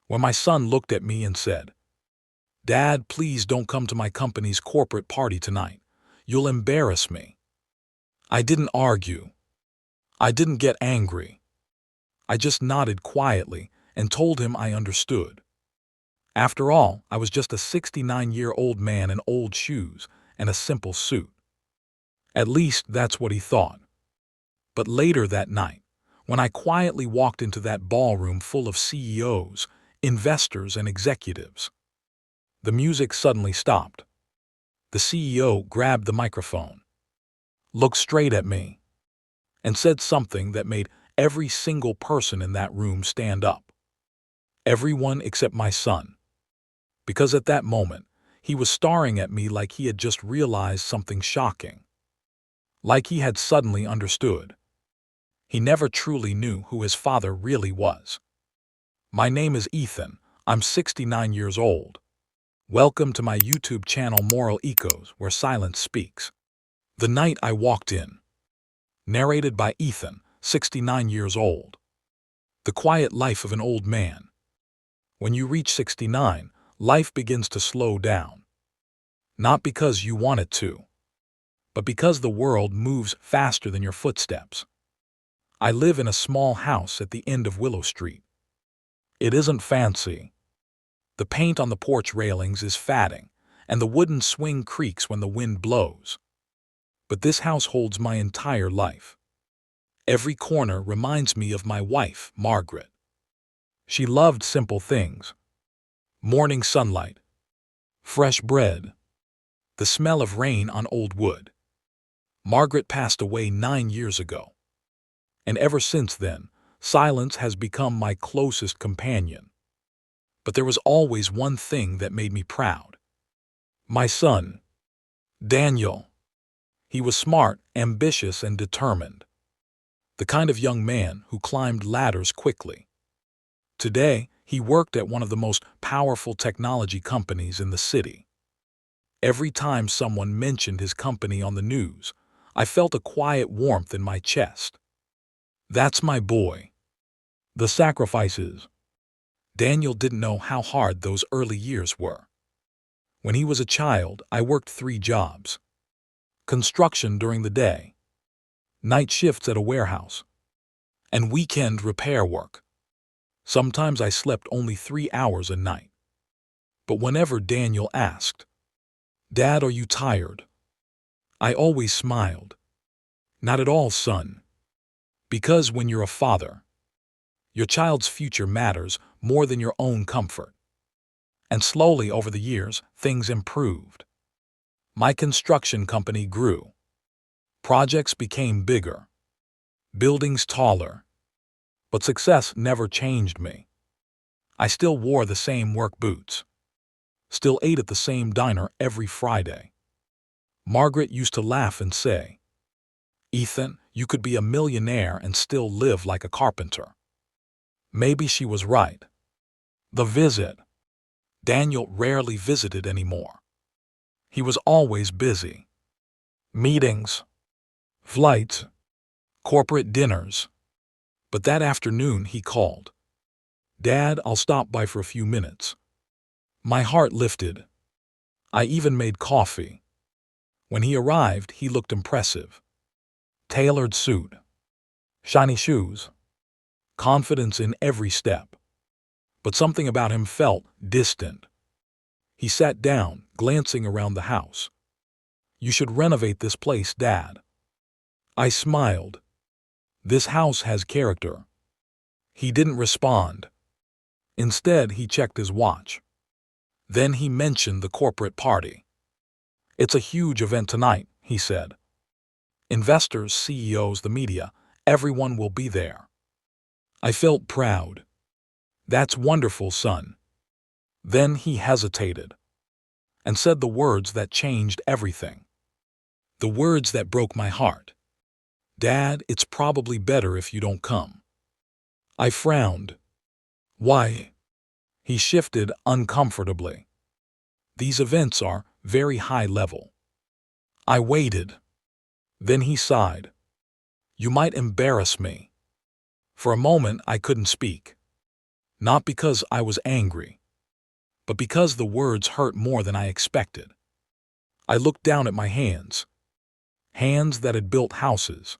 when my son looked at me and said, "Dad, please don't come to my company's corporate party tonight. You'll embarrass me." I didn't argue. I didn't get angry. I just nodded quietly and told him I understood. After all, I was just a 69-year-old man in old shoes and a simple suit. At least that's what he thought. But later that night, when I quietly walked into that ballroom full of CEOs, investors, and executives, the music suddenly stopped. The CEO grabbed the microphone, looked straight at me, and said something that made every single person in that room stand up. Everyone except my son. Because at that moment, he was staring at me like he had just realized something shocking. Like he had suddenly understood. He never truly knew who his father really was. "My name is Ethan. I'm 69 years old. Welcome to my YouTube channel Moral Ecos, where silence speaks." The night I walked in. Narrated by Ethan, 69 years old. The quiet life of an old man. When you reach 69, life begins to slow down. Not because you want it to, but because the world moves faster than your footsteps. I live in a small house at the end of Willow Street. It isn't fancy. The paint on the porch railings is fading, and the wooden swing creaks when the wind blows. But this house holds my entire life. Every corner reminds me of my wife, Margaret. She loved simple things. Morning sunlight, fresh bread, the smell of rain on old wood. Margaret passed away 9 years ago. And ever since then, silence has become my closest companion. But there was always one thing that made me proud. My son, Daniel. He was smart, ambitious, and determined. The kind of young man who climbed ladders quickly. Today, he worked at one of the most powerful technology companies in the city. Every time someone mentioned his company on the news, I felt a quiet warmth in my chest. That's my boy. The sacrifices. Daniel didn't know how hard those early years were. When he was a child, I worked 3 jobs. Construction during the day, night shifts at a warehouse, and weekend repair work. Sometimes I slept only 3 hours a night. But whenever Daniel asked, "Dad, are you tired?" I always smiled. "Not at all, son." Because when you're a father, your child's future matters more than your own comfort. And slowly over the years, things improved. My construction company grew. Projects became bigger. Buildings taller. But success never changed me. I still wore the same work boots. Still ate at the same diner every Friday. Margaret used to laugh and say, "Ethan, you could be a millionaire and still live like a carpenter." Maybe she was right. The visit. Daniel rarely visited anymore. He was always busy. Meetings, flights, corporate dinners. But that afternoon he called. "Dad, I'll stop by for a few minutes." My heart lifted. I even made coffee. When he arrived, he looked impressive. Tailored suit, shiny shoes, confidence in every step. But something about him felt distant. He sat down, glancing around the house. "You should renovate this place, Dad." I smiled. This house has character. He didn't respond. Instead, he checked his watch. Then he mentioned the corporate party. "It's a huge event tonight," he said. "Investors, CEOs, the media, everyone will be there." I felt proud. "That's wonderful, son." Then he hesitated and said the words that changed everything. The words that broke my heart. "Dad, it's probably better if you don't come." I frowned. "Why?" He shifted uncomfortably. "These events are very high level." I waited. Then he sighed. "You might embarrass me." For a moment, I couldn't speak. Not because I was angry, but because the words hurt more than I expected. I looked down at my hands, hands that had built houses,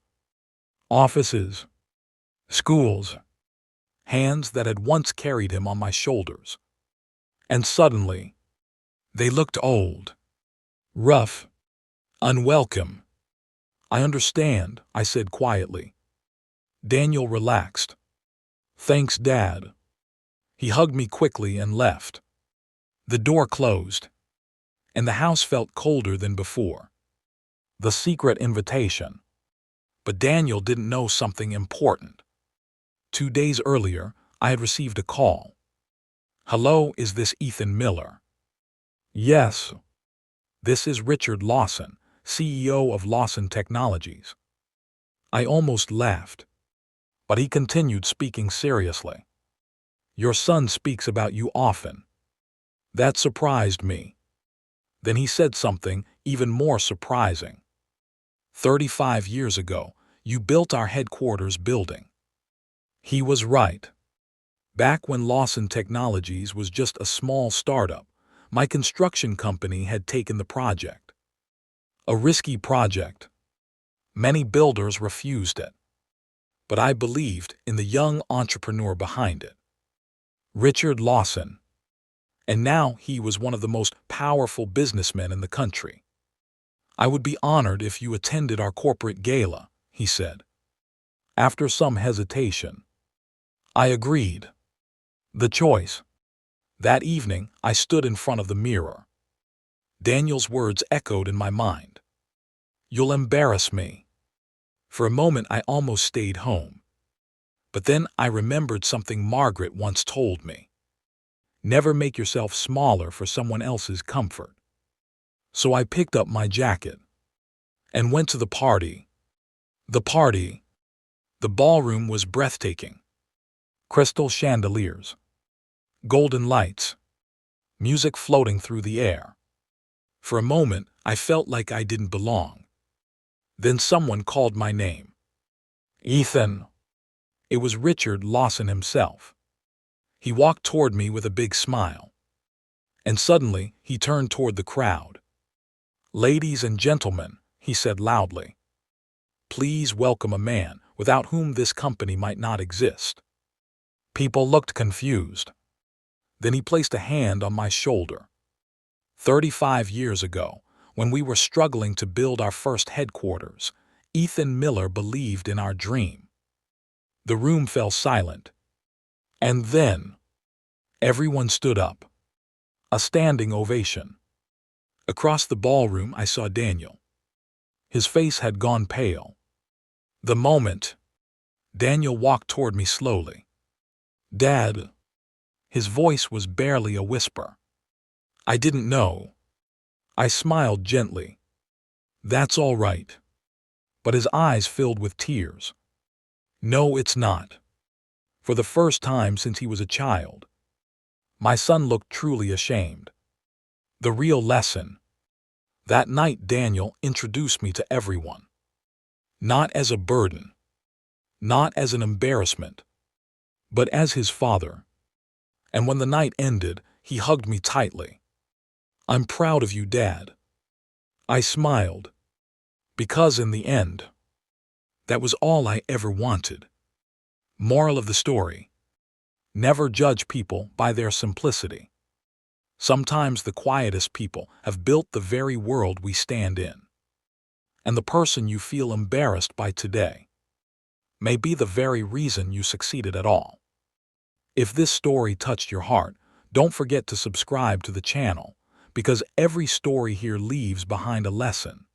offices, schools, hands that had once carried him on my shoulders. And suddenly, they looked old, rough, unwelcome. I understand, I said quietly. Daniel relaxed. Thanks, Dad. He hugged me quickly and left. The door closed, and the house felt colder than before. The secret invitation. But Daniel didn't know something important. 2 days earlier, I had received a call. Hello, is this Ethan Miller? Yes. This is Richard Lawson, CEO of Lawson Technologies. I almost laughed, but he continued speaking seriously. Your son speaks about you often. That surprised me. Then he said something even more surprising. 35 years ago, you built our headquarters building. He was right. Back when Lawson Technologies was just a small startup, my construction company had taken the project. A risky project. Many builders refused it. But I believed in the young entrepreneur behind it. Richard Lawson. And now he was one of the most powerful businessmen in the country. I would be honored if you attended our corporate gala, he said. After some hesitation, I agreed. The choice. That evening, I stood in front of the mirror. Daniel's words echoed in my mind. You'll embarrass me. For a moment, I almost stayed home. But then I remembered something Margaret once told me. Never make yourself smaller for someone else's comfort. So I picked up my jacket and went to the party. The party. The ballroom was breathtaking. Crystal chandeliers, golden lights, music floating through the air. For a moment, I felt like I didn't belong. Then someone called my name. Ethan. It was Richard Lawson himself. He walked toward me with a big smile. And suddenly, he turned toward the crowd. Ladies and gentlemen, he said loudly, please welcome a man without whom this company might not exist. People looked confused. Then he placed a hand on my shoulder. 35 years ago, when we were struggling to build our first headquarters, Ethan Miller believed in our dream. The room fell silent. And then, everyone stood up. A standing ovation. Across the ballroom, I saw Daniel. His face had gone pale. The moment, Daniel walked toward me slowly. Dad. His voice was barely a whisper. I didn't know. I smiled gently. That's all right. But his eyes filled with tears. No, it's not. For the first time since he was a child, my son looked truly ashamed. The real lesson. That night, Daniel introduced me to everyone. Not as a burden, not as an embarrassment, but as his father. And when the night ended, he hugged me tightly. I'm proud of you, Dad. I smiled, because in the end, that was all I ever wanted. Moral of the story: never judge people by their simplicity. Sometimes the quietest people have built the very world we stand in. And the person you feel embarrassed by today may be the very reason you succeeded at all. If this story touched your heart, don't forget to subscribe to the channel, because every story here leaves behind a lesson.